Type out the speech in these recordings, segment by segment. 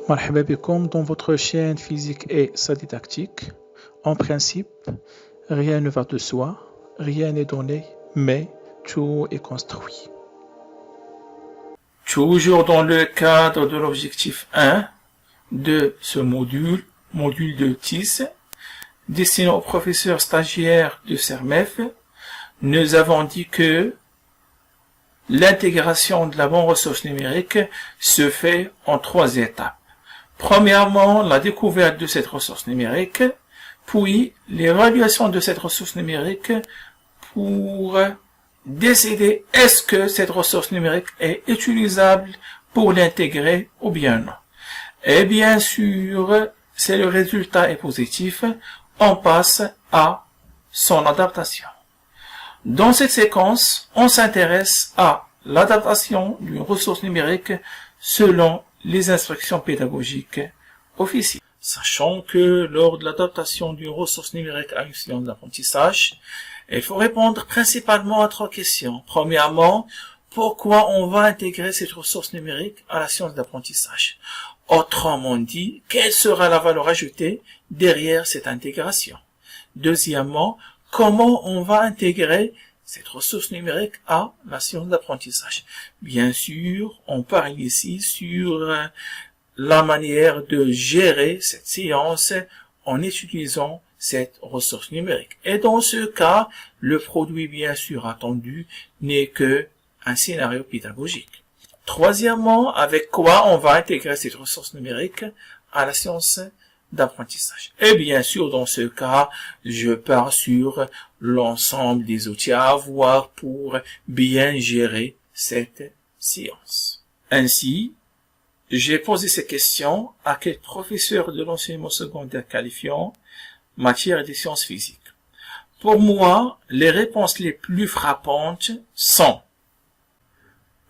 مرحبا بكم dans votre chaîne Physique et sa didactique. En principe, rien ne va de soi, rien n'est donné, mais tout est construit. Toujours dans le cadre de l'objectif 1 de ce module de TIS, destiné aux professeurs stagiaires de CERMEF, nous avons dit que l'intégration de la bonne ressource numérique se fait en 3 étapes. Premièrement, la découverte de cette ressource numérique, puis l'évaluation de cette ressource numérique pour décider est-ce que cette ressource numérique est utilisable pour l'intégrer ou bien non. Et bien sûr, si le résultat est positif, on passe à son adaptation. Dans cette séquence, on s'intéresse à l'adaptation d'une ressource numérique selon les instructions pédagogiques officielles. Sachant que lors de l'adaptation d'une ressource numérique à une science d'apprentissage, il faut répondre principalement à 3 questions. Premièrement, pourquoi on va intégrer cette ressource numérique à la science d'apprentissage? Autrement dit, quelle sera la valeur ajoutée derrière cette intégration? Deuxièmement, comment on va intégrer cette ressource numérique à la science d'apprentissage? Bien sûr, on parle ici sur la manière de gérer cette science en utilisant cette ressource numérique. Et dans ce cas, le produit bien sûr attendu n'est que un scénario pédagogique. Troisièmement, avec quoi on va intégrer cette ressource numérique à la science d'apprentissage? Et bien sûr, dans ce cas, je pars sur l'ensemble des outils à avoir pour bien gérer cette science. Ainsi, j'ai posé ces questions à quelques professeurs de l'enseignement secondaire qualifiant matière des sciences physiques. Pour moi, les réponses les plus frappantes sont: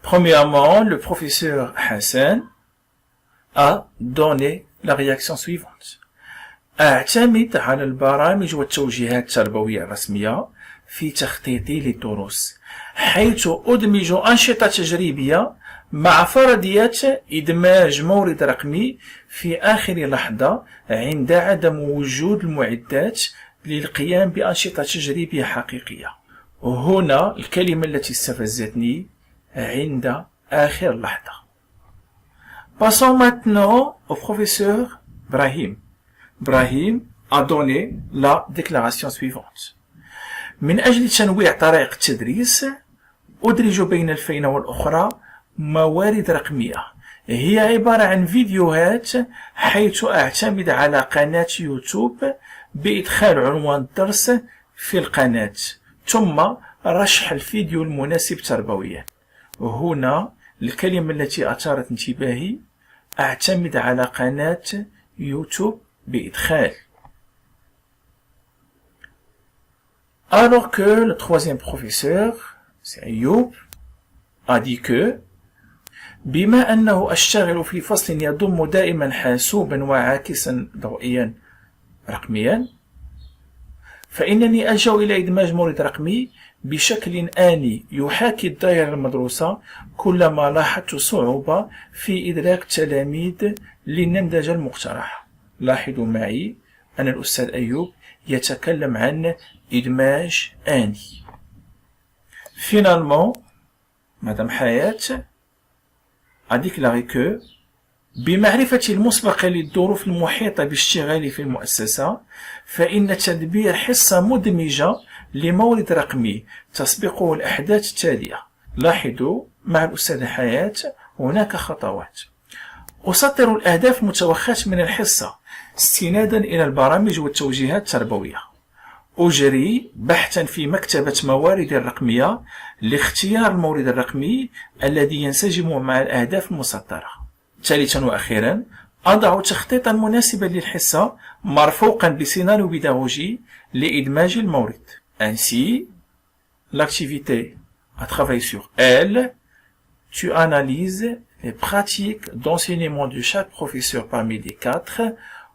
premièrement, le professeur Hassan a donné la réaction suivante. أعتمد على البرامج والتوجيهات التربوية الرسمية في تخطيطي للدروس، حيث أدمج أنشطة تجريبية مع فرضية إدماج مورد رقمي في آخر لحظة عند عدم وجود المعدات للقيام بأنشطة تجريبية حقيقية. هنا الكلمة التي استفزتني، عند آخر لحظة. Passons maintenant au professeur Brahim. Brahim a donné la déclaration suivante. من أجل تنويع طريقة التدريس أدرج بين الفينة والأخرى موارد رقمية، هي عبارة عن فيديوهات، حيث أعتمد على قناة يوتيوب بإدخال عنوان الدرس في القناة ثم رشح الفيديو المناسب تربويا. هنا الكلمة التي أثارت انتباهي، أعتمد على قناة يوتيوب بإدخال. Alors que le troisième professeur, c'est Ayoub, a dit que بما أنه أشتغل في فصل يضم دائما حاسوبا وعاكسا ضوئيا رقميا، فإنني ألجأ إلى إدماج مورد رقمي بشكل آني يحاكي الدائرة المدروسة كلما لاحظت صعوبة في إدراك التلاميذ للنمذجة المقترحة. لاحظوا معي أن الأستاذ أيوب يتكلم عن إدماج آني. Finalement, Madame Hayat a déclaré que بمعرفتي المسبقة للظروف المحيطة باشتغالي في المؤسسة، فإن تدبير حصة مدمجة لمورد رقمي تسبقه الأحداث التالية. لاحظوا مع الأستاذة حياة هناك خطوات. أسطر الأهداف المتوخاة من الحصة استنادا إلى البرامج والتوجيهات التربوية. أجري بحثا في مكتبة موارد الرقمية لاختيار المورد الرقمي الذي ينسجم مع الأهداف المسطرة. ثالثا وأخيرا، أضع تخطيطا مناسبا للحصة مرفوقا بسيناريو pédagogique لإدماج المورد. Ainsi, l'activité à travailler sur elle, tu analyses les pratiques d'enseignement de chaque professeur parmi les 4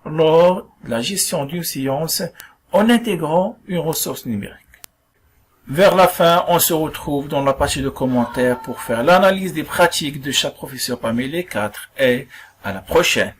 lors de la gestion d'une science en intégrant une ressource numérique. Vers la fin, on se retrouve dans la partie de commentaires pour faire l'analyse des pratiques de chaque professeur parmi les 4 et à la prochaine.